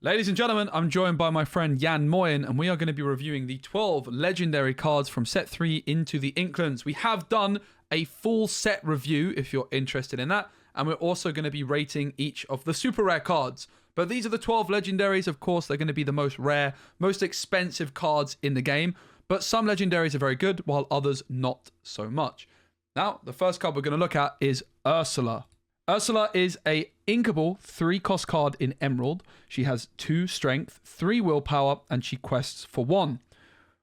Ladies and gentlemen, I'm joined by my friend Jan Moyen, and we are going to be reviewing the 12 legendary cards from set 3 Into the Inklands. We have done a full set review if you're interested in that, and we're also going to be rating each of the super rare cards. But these are the 12 legendaries. Of course, they're going to be the most rare, most expensive cards in the game, but some legendaries are very good, while others not so much. Now, the first card we're going to look at is Ursula. Ursula is a inkable 3-cost card in Emerald. She has 2 strength, 3 willpower, and she quests for 1.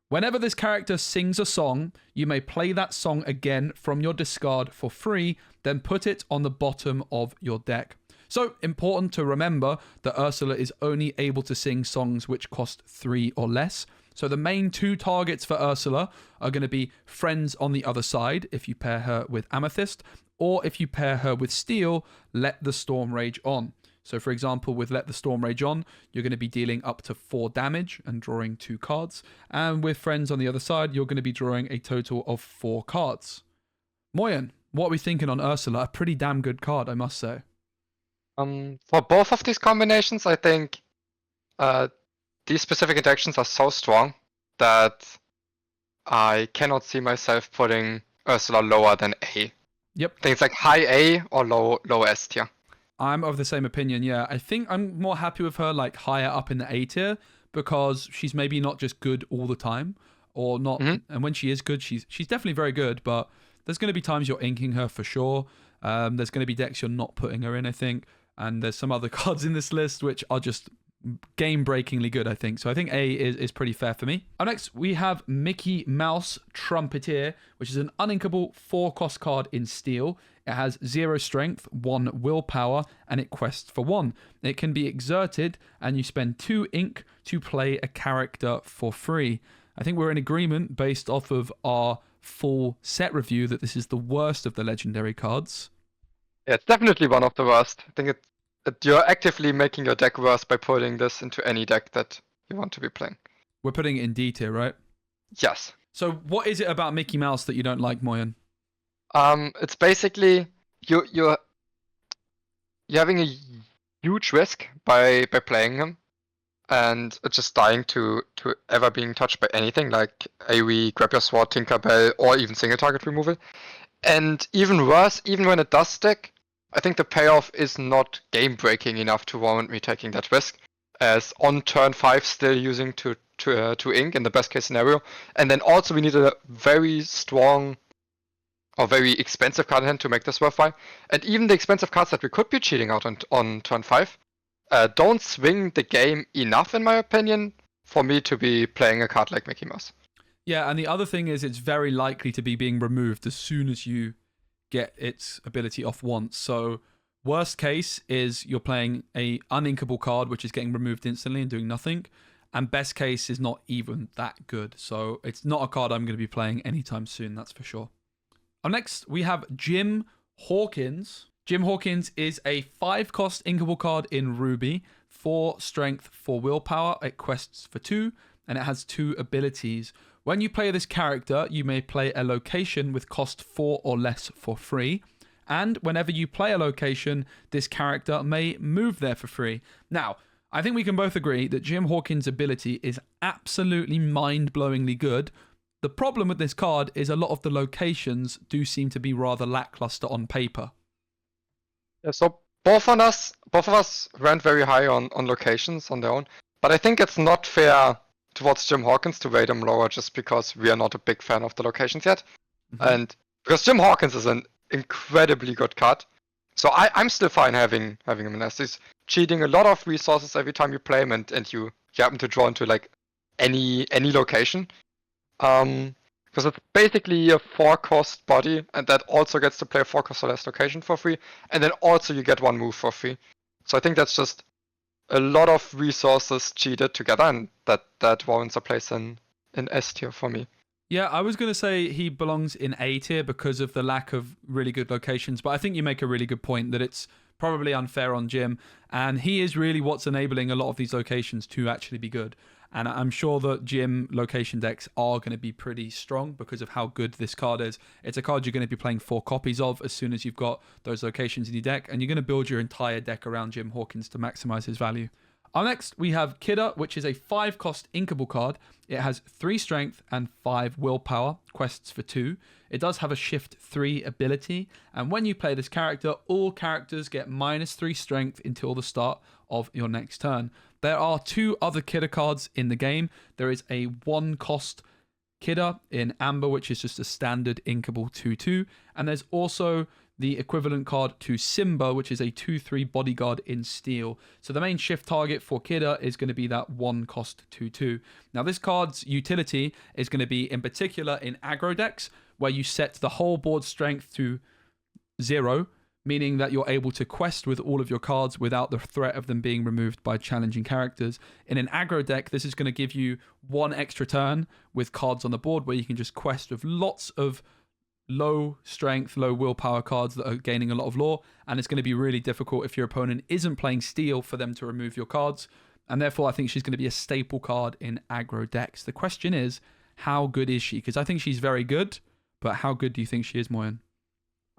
Whenever this character sings a song, you may play that song again from your discard for free, then put it on the bottom of your deck. So, important to remember that Ursula is only able to sing songs which cost 3 or less. So the main 2 targets for Ursula are going to be Friends on the Other Side, if you pair her with Amythst, or if you pair her with Steel, Let the Storm Rage On. So for example, with Let the Storm Rage On, you're going to be dealing up to 4 damage and drawing 2 cards. And with Friends on the Other Side, you're going to be drawing a total of 4 cards. Moyen, what are we thinking on Ursula? A pretty damn good card, I must say. For both of these combinations, I think these specific interactions are so strong that I cannot see myself putting Ursula lower than A. Yep. I think it's like high A or low S tier. I'm of the same opinion, yeah. I think I'm more happy with her like higher up in the A tier because she's maybe not just good all the time or not. Mm-hmm. And when she is good, she's definitely very good, but there's going to be times you're inking her for sure. There's going to be decks you're not putting her in, I think. And there's some other cards in this list which are just game-breakingly good, I think. So I think A is pretty fair for me. Up next, we have Mickey Mouse Trumpeter, which is an uninkable 4-cost card in Steel. It has 0 strength, 1 willpower, and it quests for 1. It can be exerted, and you spend 2 ink to play a character for free. I think we're in agreement, based off of our full set review, that this is the worst of the legendary cards. Yeah, it's definitely one of the worst. I think you're actively making your deck worse by putting this into any deck that you want to be playing. We're putting it in D tier, right? Yes. So what is it about Mickey Mouse that you don't like, Moyen? It's basically you're having a huge risk by playing him, and just dying to ever being touched by anything like AoE, Grab Your Sword, Tinkerbell, or even single target removal. And even worse, even when it does stick, I think the payoff is not game-breaking enough to warrant me taking that risk, as on turn 5 still using to ink in the best case scenario, and then also we need a very strong or very expensive card in hand to make this worthwhile. And even the expensive cards that we could be cheating out on turn 5 don't swing the game enough, in my opinion, for me to be playing a card like Mickey Mouse. Yeah, and the other thing is it's very likely to be being removed as soon as you get its ability off once. So worst case is you're playing a uninkable card which is getting removed instantly and doing nothing, and best case is not even that good. So it's not a card I'm going to be playing anytime soon, that's for sure. Up next we have Jim Hawkins. Jim Hawkins is a 5-cost inkable card in Ruby, 4 strength, 4 willpower. It quests for 2 and it has 2 abilities. When you play this character, you may play a location with cost 4 or less for free. And whenever you play a location, this character may move there for free. Now, I think we can both agree that Jim Hawkins' ability is absolutely mind-blowingly good. The problem with this card is a lot of the locations do seem to be rather lackluster on paper. Yeah, so both of us went very high on locations on their own. But I think it's not fair towards Jim Hawkins to rate him lower just because we are not a big fan of the locations yet. Mm-hmm. And because Jim Hawkins is an incredibly good card. So I'm still fine having him in S. He's cheating a lot of resources every time you play him, and you happen to draw into like any location. Because it's basically a 4-cost body, and that also gets to play a 4-cost or less location for free, and then also you get 1 move for free. So I think that's just a lot of resources cheated together, and that warrants a place in S tier for me. Yeah, I was going to say he belongs in A tier because of the lack of really good locations, but I think you make a really good point that it's probably unfair on Jim, and he is really what's enabling a lot of these locations to actually be good. And I'm sure that Jim location decks are going to be pretty strong because of how good this card is. It's a card you're going to be playing 4 copies of as soon as you've got those locations in your deck, and you're going to build your entire deck around Jim Hawkins to maximize his value. Up next, we have Kida, which is a 5-cost inkable card. It has 3 strength and 5 willpower, quests for 2. It does have a shift 3 ability, and when you play this character, all characters get -3 strength until the start of your next turn. There are 2 other Kida cards in the game. There is a 1-cost Kida in Amber, which is just a standard inkable 2/2, and there's also the equivalent card to Simba, which is a 2/3 bodyguard in steel. So the main shift target for Kida is going to be that 1-cost 2/2. Now this card's utility is going to be in particular in aggro decks, where you set the whole board strength to 0, meaning that you're able to quest with all of your cards without the threat of them being removed by challenging characters. In an aggro deck, this is going to give you 1 extra turn with cards on the board where you can just quest with lots of low strength, low willpower cards that are gaining a lot of lore, and it's going to be really difficult if your opponent isn't playing steel for them to remove your cards, and therefore I think she's going to be a staple card in aggro decks. The question is, how good is she? Because I think she's very good, but how good do you think she is, Moyen?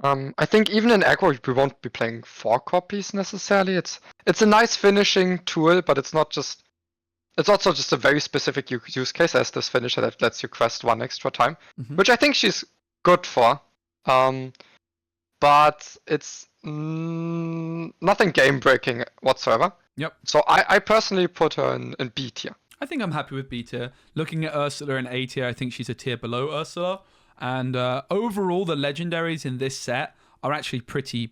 I think even in aggro we won't be playing 4 copies necessarily. It's a nice finishing tool, but it's also just a very specific use case as this finisher that lets you quest 1 extra time, which I think she's good for, but it's nothing game breaking whatsoever. Yep. So I personally put her in B tier. I think I'm happy with B tier. Looking at Ursula in A tier, I think she's a tier below Ursula. And overall, the legendaries in this set are actually pretty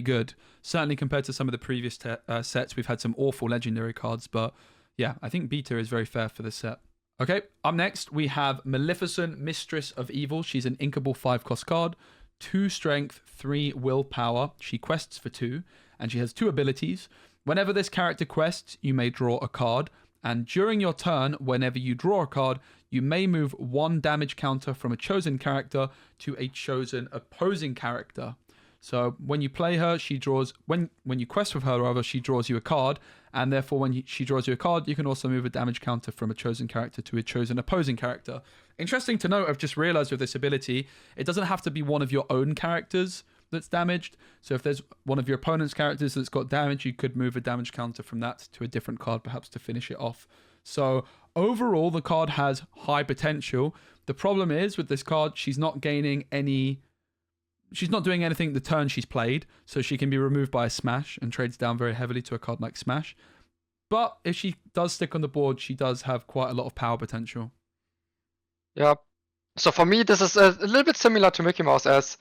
good. Certainly compared to some of the previous sets, we've had some awful legendary cards, but yeah, I think B tier is very fair for this set. Okay, up next, we have Maleficent, Mistress of Evil. She's an inkable 5-cost card, 2 strength, 3 willpower. She quests for 2, and she has 2 abilities. Whenever this character quests, you may draw a card, and during your turn, whenever you draw a card, you may move 1 damage counter from a chosen character to a chosen opposing character. So when you play her, she draws, when you quest with her, rather, she draws you a card, and therefore when she draws you a card, you can also move a damage counter from a chosen character to a chosen opposing character. Interesting to note, I've just realized with this ability, it doesn't have to be one of your own characters that's damaged. So if there's one of your opponent's characters that's got damage, you could move a damage counter from that to a different card, perhaps to finish it off. So overall, the card has high potential. The problem is with this card, she's not doing anything the turn she's played, so she can be removed by a smash and trades down very heavily to a card like Smash. But if she does stick on the board, she does have quite a lot of power potential. Yeah. So for me, this is a little bit similar to Mickey Mouse, as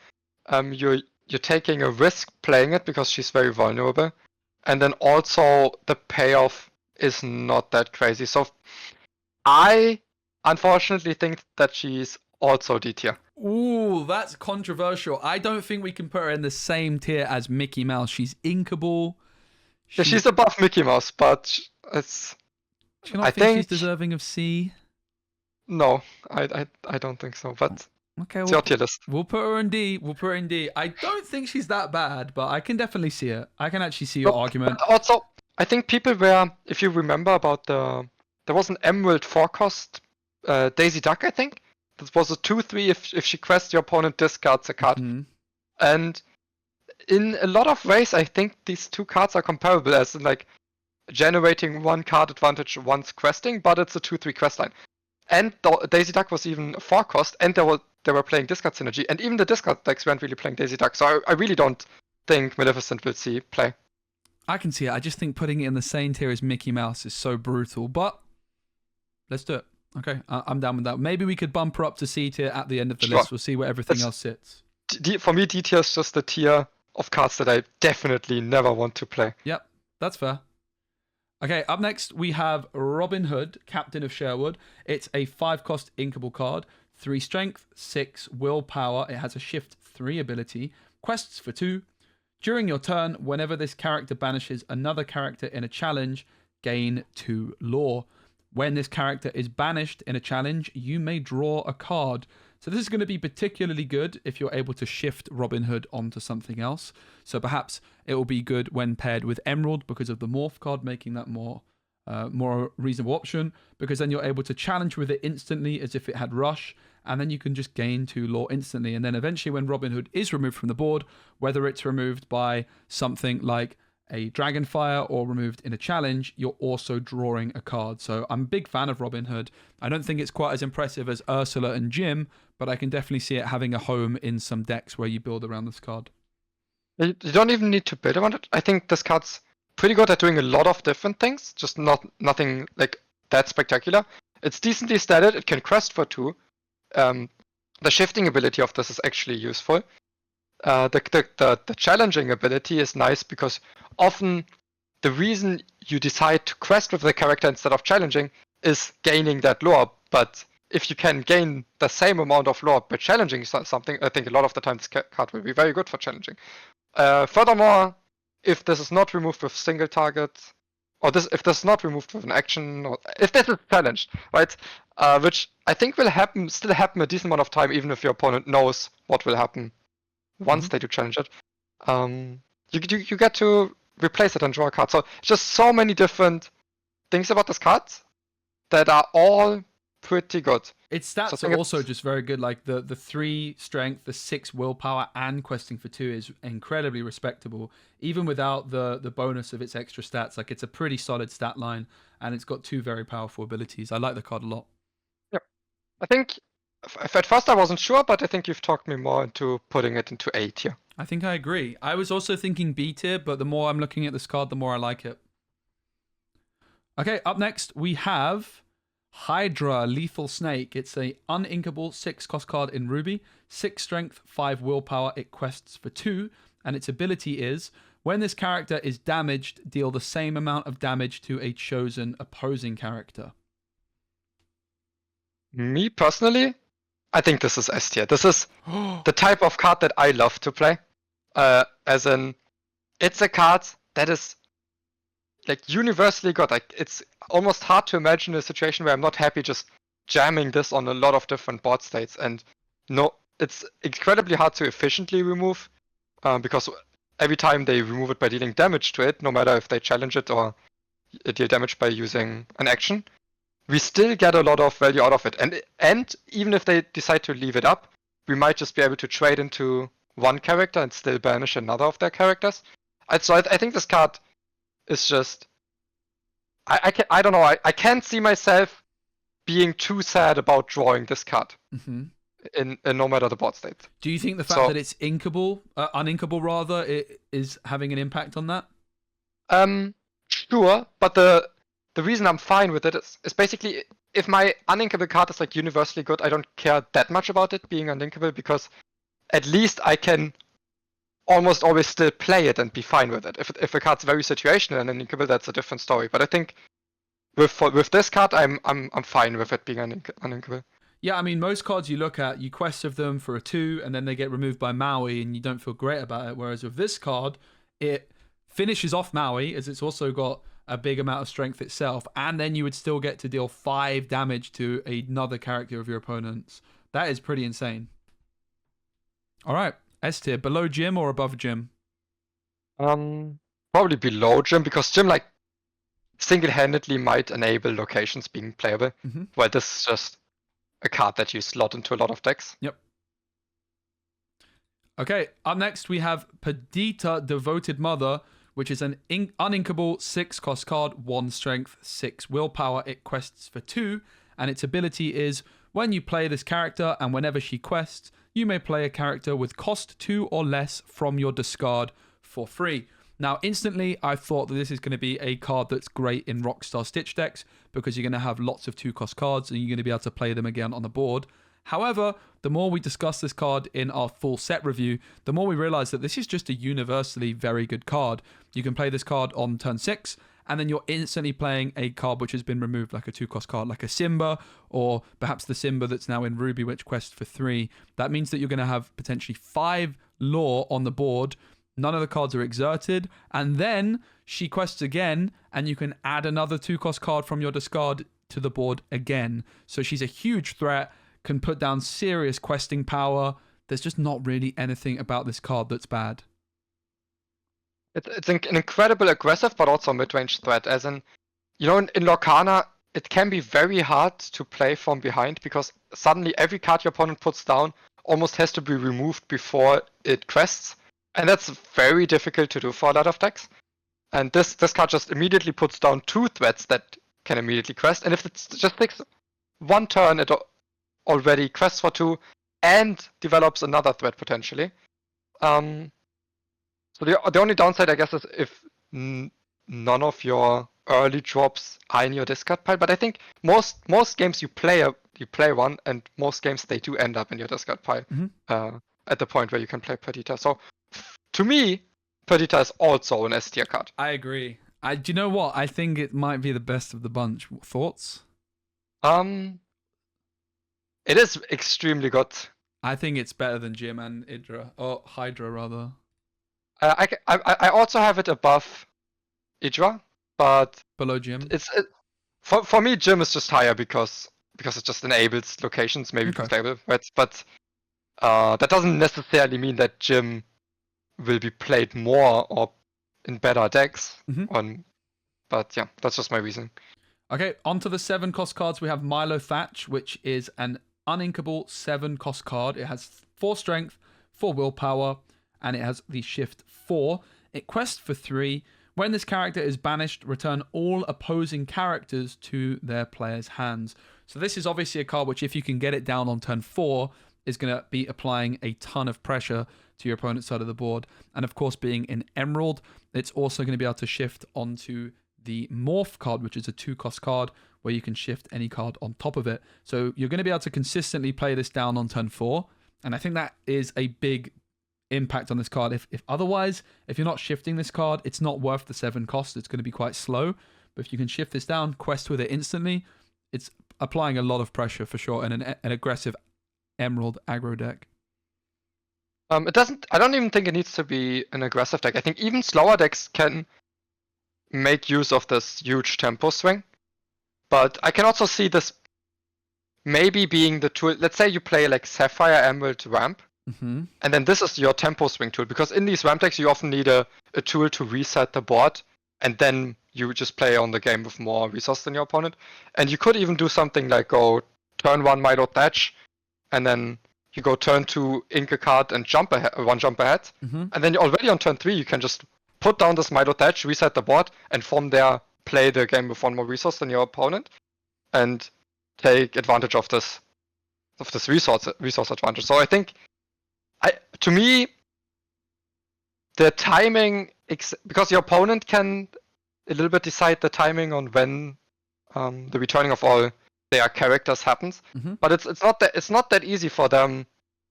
you're taking a risk playing it because she's very vulnerable, and then also the payoff is not that crazy. So I unfortunately think that she's also D tier. Ooh, that's controversial. I don't think we can put her in the same tier as Mickey Mouse. She's inkable. She's above Mickey Mouse, but it's. Do you not think she's deserving of C? No, I don't think so. But okay, it's your tier list. We'll put her in D. I don't think she's that bad, but I can definitely see it. I can actually see your argument. Also, I think people were, if you remember about there was an Emerald 4-cost Daisy Duck, I think. This was a 2/3 if she quests, your opponent discards a card. Mm-hmm. And in a lot of ways, I think these 2 cards are comparable, as in like generating 1 card advantage once questing, but it's a 2/3 quest line. And Daisy Duck was even a 4-cost, and they were playing discard synergy, and even the discard decks weren't really playing Daisy Duck. So I really don't think Maleficent will see play. I can see it. I just think putting it in the same tier as Mickey Mouse is so brutal, but let's do it. Okay, I'm down with that. Maybe we could bump her up to C tier at the end of the list. We'll see where everything else sits. For me, D tier is just the tier of cards that I definitely never want to play. Yep, that's fair. Okay, up next we have Robin Hood, Captain of Sherwood. It's a 5-cost inkable card, 3 strength, 6 willpower. It has a shift 3 ability, quests for 2. During your turn, whenever this character banishes another character in a challenge, gain 2 lore. When this character is banished in a challenge, you may draw a card. So this is going to be particularly good if you're able to shift Robin Hood onto something else. So perhaps it will be good when paired with Emerald because of the Morph card, making that more reasonable option, because then you're able to challenge with it instantly as if it had Rush, and then you can just gain 2 lore instantly. And then eventually when Robin Hood is removed from the board, whether it's removed by something like a Dragonfire or removed in a challenge, you're also drawing a card. So I'm a big fan of Robin Hood. I don't think it's quite as impressive as Ursula and Jim, but I can definitely see it having a home in some decks where you build around this card. You don't even need to build around it. I think this card's pretty good at doing a lot of different things, just nothing like that spectacular. It's decently statted. It can crest for 2. The shifting ability of this is actually useful. The challenging ability is nice because often the reason you decide to quest with the character instead of challenging is gaining that lore. But if you can gain the same amount of lore by challenging something, I think a lot of the time this card will be very good for challenging. Furthermore, if this is not removed with single target, or if this is not removed with an action, or if this is challenged, right? Which I think will still happen a decent amount of time, even if your opponent knows what will happen once they do challenge it. You get to replace it and draw a card. So just so many different things about this card that are all pretty good. Its stats are also just very good. Like the 3 strength, the 6 willpower, and questing for 2 is incredibly respectable. Even without the bonus of its extra stats, like it's a pretty solid stat line, and it's got 2 very powerful abilities. I like the card a lot. Yep. I think at first I wasn't sure, but I think you've talked me more into putting it into A tier. I think I agree. I was also thinking B tier, but the more I'm looking at this card, the more I like it. Okay, up next we have Hydralethal Snake. It's a uninkable 6-cost card in Ruby, 6 strength, 5 willpower. It quests for 2, and its ability is when this character is damaged, deal the same amount of damage to a chosen opposing character. Me personally, I think this is S tier. This is the type of card that I love to play. As in, it's a card that is like universally good. Like it's almost hard to imagine a situation where I'm not happy just jamming this on a lot of different board states. And no, it's incredibly hard to efficiently remove because every time they remove it by dealing damage to it, no matter if they challenge it or deal damage by using an action, we still get a lot of value out of it. And even if they decide to leave it up, we might just be able to trade into one character and still banish another of their characters. So I think this card is just... I don't know, I can't see myself being too sad about drawing this card in no matter the board state. Do you think the fact that it's uninkable rather, it is having an impact on that? Sure, but the reason I'm fine with it is basically if my uninkable card is like universally good, I don't care that much about it being uninkable because at least I can almost always still play it and be fine with it. If a card's very situational and uninkable, that's a different story. But I think with this card, I'm fine with it being uninkable. Yeah, I mean, most cards you look at, you quest with them for a 2, and then they get removed by Maui, and you don't feel great about it. Whereas with this card, it finishes off Maui, as it's also got a big amount of strength itself, and then you would still get to deal 5 damage to another character of your opponent's. That is pretty insane. All right, S tier, below Jim or above Jim? Probably below Jim, because Jim like single-handedly might enable locations being playable, while this is just a card that you slot into a lot of decks. Yep. Okay, up next we have Perdita, Devoted Mother, which is an uninkable 6-cost card, 1 strength, 6 willpower. It quests for 2, and its ability is when you play this character and whenever she quests, you may play a character with cost 2 or less from your discard for free. Now, instantly, I thought that this is going to be a card that's great in Rockstar Stitch decks because you're going to have lots of 2-cost cards and you're going to be able to play them again on the board. However, the more we discuss this card in our full set review, the more we realize that this is just a universally very good card. You can play this card on turn 6, and then you're instantly playing a card which has been removed, like a 2-cost card, like a Simba, or perhaps the Simba that's now in Ruby, which quests for 3. That means that you're going to have potentially 5 lore on the board. None of the cards are exerted, and then she quests again, and you can add another 2-cost card from your discard to the board again. So she's a huge threat, can put down serious questing power. There's just not really anything about this card that's bad. It's an incredible aggressive, but also mid-range threat. As in, you know, in Lorcana, it can be very hard to play from behind because suddenly every card your opponent puts down almost has to be removed before it quests. And that's very difficult to do for a lot of decks. And this card just immediately puts down 2 threats that can immediately quest. And if it just takes 1 turn, it already quests for 2 and develops another threat potentially. So the only downside, I guess, is if none of your early drops are in your discard pile. But I think most games you play one, and most games they do end up in your discard pile at the point where you can play Perdita. So to me, Perdita is also an S tier card. I agree. Do you know what? I think it might be the best of the bunch. Thoughts? It is extremely good. I think it's better than Jim and Hydra rather. I also have it above Idra, but below Jim. For me, Jim is just higher because it just enables locations, maybe playable threats, but that doesn't necessarily mean that Jim will be played more or in better decks. But yeah, that's just my reason. Okay, on to the 7-cost cards. We have Milo Thatch, which is an uninkable 7-cost card. It has 4 strength, 4 willpower, and it has the shift 4. It quests for 3. When this character is banished, return all opposing characters to their player's hands. So this is obviously a card which, if you can get it down on turn 4, is going to be applying a ton of pressure to your opponent's side of the board. And of course, being in Emerald, it's also going to be able to shift onto the Morph card, which is a 2-cost card where you can shift any card on top of it. So you're going to be able to consistently play this down on turn 4. And I think that is a big impact on this card. If otherwise, if you're not shifting this card, it's not worth the 7 cost. It's going to be quite slow. But if you can shift this down, quest with it instantly, it's applying a lot of pressure for sure in an aggressive Emerald aggro deck. It doesn't. I don't even think it needs to be an aggressive deck. I think even slower decks can make use of this huge tempo swing. But I can also see this maybe being the tool. Let's say you play like Sapphire, Emerald, Ramp, and then this is your tempo swing tool. Because in these Ramp decks, you often need a tool to reset the board, and then you just play on the game with more resources than your opponent. And you could even do something like go turn 1 Milo Thatch, and then you go turn 2 ink a card and one jump ahead. And then already on turn 3, you can just put down this Milo Thatch, reset the board, and from there play the game with 1 more resource than your opponent, and take advantage of this resource advantage. So I think, to me, the timing, because your opponent can a little bit decide the timing on when the returning of all their characters happens, but it's not that easy for them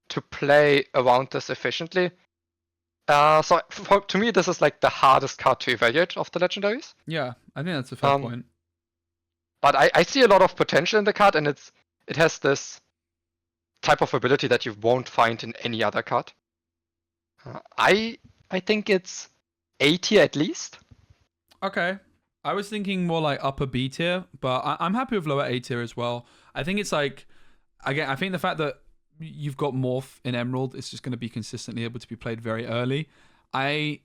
to play around this efficiently. So to me, this is like the hardest card to evaluate of the legendaries. Yeah, I think that's a fair point. But I see a lot of potential in the card, and it has this type of ability that you won't find in any other card. I think it's A tier at least. Okay. I was thinking more like upper B tier, but I'm happy with lower A tier as well. I think it's like, again, I think the fact that you've got Morph in Emerald, it's just going to be consistently able to be played very early. I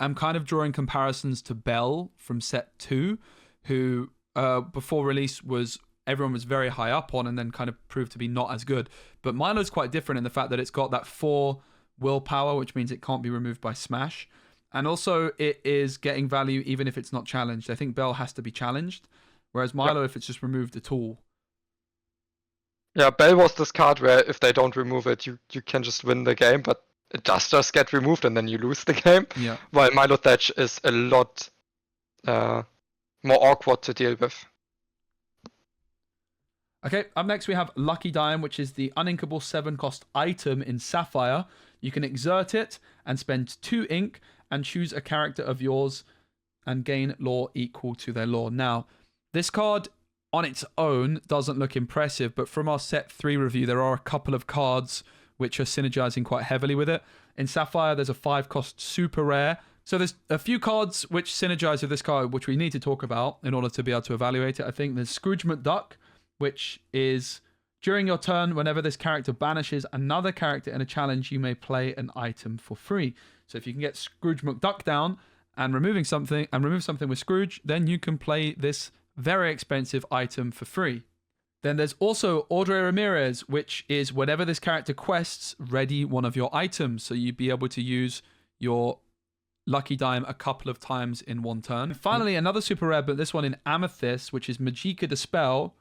am kind of drawing comparisons to Belle from set 2, who before release everyone was very high up on and then kind of proved to be not as good. But Milo's quite different in the fact that it's got that 4 willpower, which means it can't be removed by Smash. And also, it is getting value even if it's not challenged. I think Belle has to be challenged, whereas Milo, if it's just removed at all. Yeah, Belle was this card where if they don't remove it, you can just win the game, but it does just get removed and then you lose the game. Yeah. While Milo Thatch is a lot more awkward to deal with. Okay, up next we have Lucky Dime, which is the uninkable 7-cost item in Sapphire. You can exert it and spend 2 ink and choose a character of yours and gain lore equal to their lore. Now, this card on its own doesn't look impressive, but from our set 3 review, there are a couple of cards which are synergizing quite heavily with it. In Sapphire, there's a 5-cost super rare. So there's a few cards which synergize with this card, which we need to talk about in order to be able to evaluate it. I think there's Scrooge McDuck, which is during your turn, whenever this character banishes another character in a challenge, you may play an item for free. So if you can get Scrooge McDuck down and remove something with Scrooge, then you can play this very expensive item for free. Then there's also Audre Ramirez, which is whenever this character quests, ready one of your items. So you'd be able to use your Lucky Dime a couple of times in one turn. And finally, another super rare, but this one in Amythst, which is Magicka Dispel.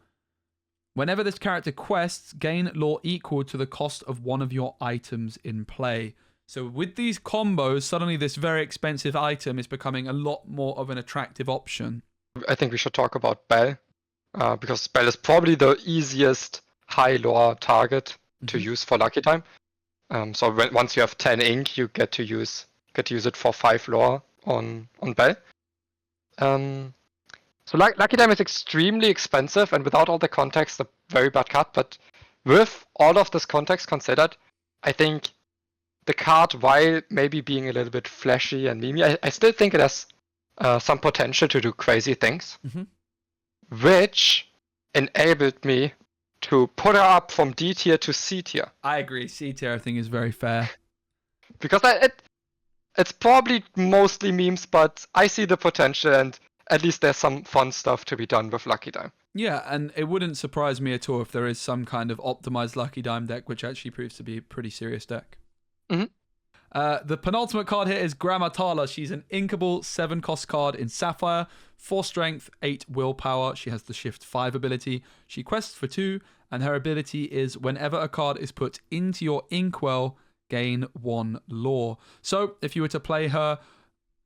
Whenever this character quests, gain lore equal to the cost of one of your items in play. So with these combos, suddenly this very expensive item is becoming a lot more of an attractive option. I think we should talk about Bell, because Bell is probably the easiest high lore target to use for Lucky Time. So once you have 10 ink, you get to use it for 5 lore on Bell. So Lucky Time is extremely expensive, and without all the context, a very bad card. But with all of this context considered, I think the card, while maybe being a little bit flashy and memey, I still think it has some potential to do crazy things, which enabled me to put her up from D tier to C tier. I agree. C tier, I think, is very fair. Because it's probably mostly memes, but I see the potential, and at least there's some fun stuff to be done with Lucky Dime. Yeah, and it wouldn't surprise me at all if there is some kind of optimized Lucky Dime deck, which actually proves to be a pretty serious deck. The penultimate card here is Gramma Tala. She's an inkable 7-cost card in Sapphire, 4 strength, 8 willpower. She has the Shift 5 ability. She quests for 2, and her ability is whenever a card is put into your inkwell, gain 1 lore. So if you were to play her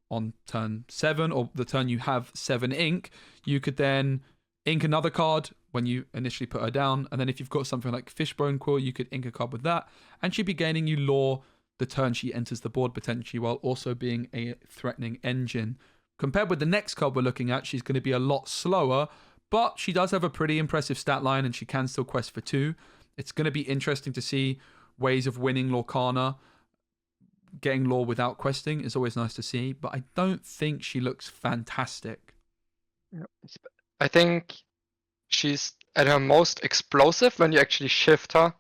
on turn 7, or the turn you have 7 ink, you could then ink another card when you initially put her down, and then if you've got something like Fishbone Quill, you could ink a card with that, and she'd be gaining you lore the turn she enters the board potentially, while also being a threatening engine. Compared with the next card we're looking at, she's going to be a lot slower, but she does have a pretty impressive stat line, and she can still quest for 2. It's going to be interesting to see ways of winning Lorcana. Getting lore without questing is always nice to see, but I don't think she looks fantastic. I think she's at her most explosive when you actually shift her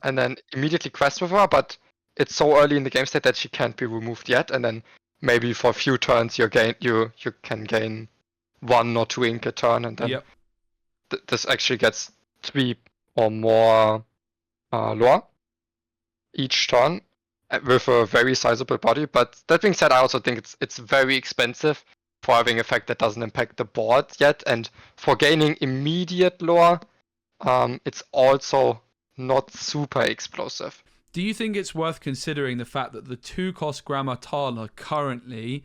and then immediately quest with her, but it's so early in the game state that she can't be removed yet, and then maybe for a few turns you can gain 1 or 2 ink a turn, and then this actually gets 3 or more lore each turn with a very sizable body. But that being said, I also think it's very expensive for having an effect that doesn't impact the board yet, and for gaining immediate lore, it's also not super explosive. Do you think it's worth considering the fact that the 2-cost Gramma Tala currently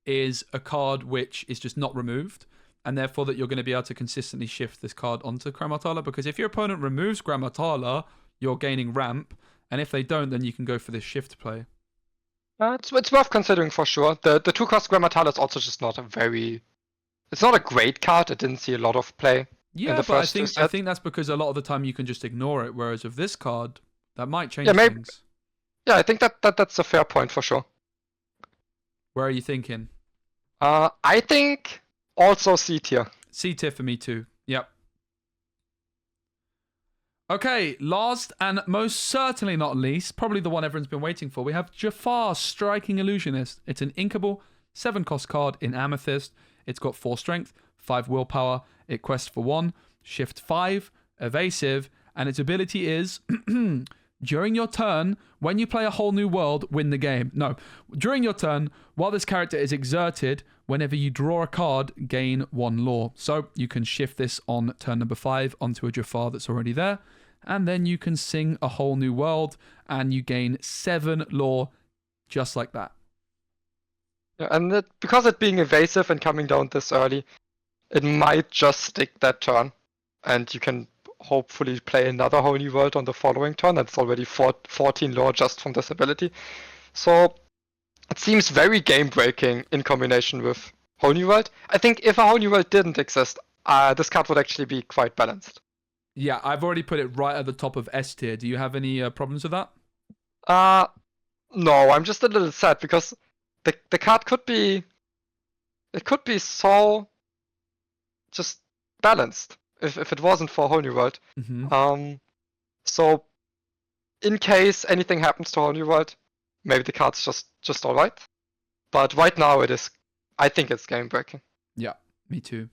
is a card which is just not removed, and therefore that you're going to be able to consistently shift this card onto Gramma Tala? Because if your opponent removes Gramma Tala, you're gaining ramp, and if they don't, then you can go for this shift play. It's worth considering for sure. The 2-cost Gramma Tala is also just not it's not a great card. It didn't see a lot of play. Yeah, in the but first I think that's because a lot of the time you can just ignore it, whereas with this card, that might change things. Yeah, I think that's a fair point for sure. Where are you thinking? I think also C tier. C tier for me too. Yep. Okay, last and most certainly not least, probably the one everyone's been waiting for, we have Jafar, Striking Illusionist. It's an inkable 7-cost card in Amythst. It's got 4 strength, 5 willpower. It quests for 1, shift 5, evasive, and its ability is during your turn, when you play a whole new world, win the game. No, during your turn, while this character is exerted, whenever you draw a card, gain 1 lore. So you can shift this on turn number 5 onto a Jafar that's already there, and then you can sing a whole new world, and you gain 7 lore just like that. Yeah, and because it being evasive and coming down this early, it might just stick that turn, and you can hopefully play another whole new world on the following turn. That's already 14 lore just from this ability. So it seems very game breaking in combination with whole new world. I think if a whole new world didn't exist, this card would actually be quite balanced. Yeah, I've already put it right at the top of S tier. Do you have any problems with that? No, I'm just a little sad because the card could be so just balanced if it wasn't for Whole New World. So in case anything happens to Whole New World, maybe the card's just alright. But right now I think it's game breaking. Yeah, me too.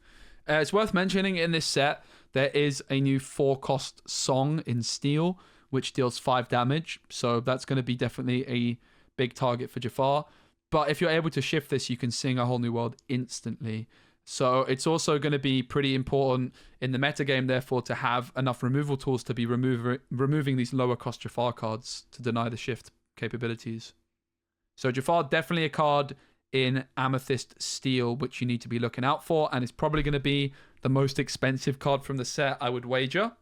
It's worth mentioning in this set there is a new 4-cost Song in Steel, which deals 5 damage. So that's going to be definitely a big target for Jafar. But if you're able to shift this, you can sing a whole new world instantly. So it's also going to be pretty important in the metagame, therefore, to have enough removal tools to be removing these lower cost Jafar cards to deny the shift capabilities. So Jafar, definitely a card in Amythst Steel, which you need to be looking out for, and it's probably going to be the most expensive card from the set, I would wager.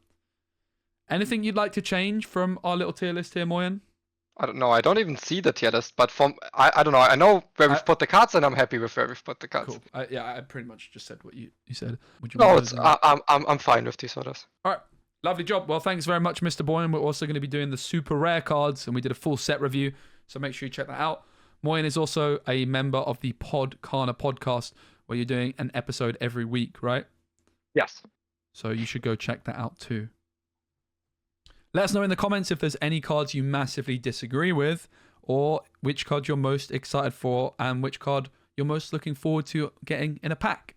Anything you'd like to change from our little tier list here, Moyen? I don't know. I don't even see the tier list, but I don't know. I know where we've put the cards, and I'm happy with where we've put the cards. Cool. I pretty much just said what you said. No, I'm fine with these orders. All right. Lovely job. Well, thanks very much, Mr. Boyan. We're also going to be doing the super rare cards, and we did a full set review, so make sure you check that out. Moyen is also a member of the Podcana podcast, where you're doing an episode every week, right? Yes. So you should go check that out too. Let us know in the comments if there's any cards you massively disagree with, or which card you're most excited for, and which card you're most looking forward to getting in a pack.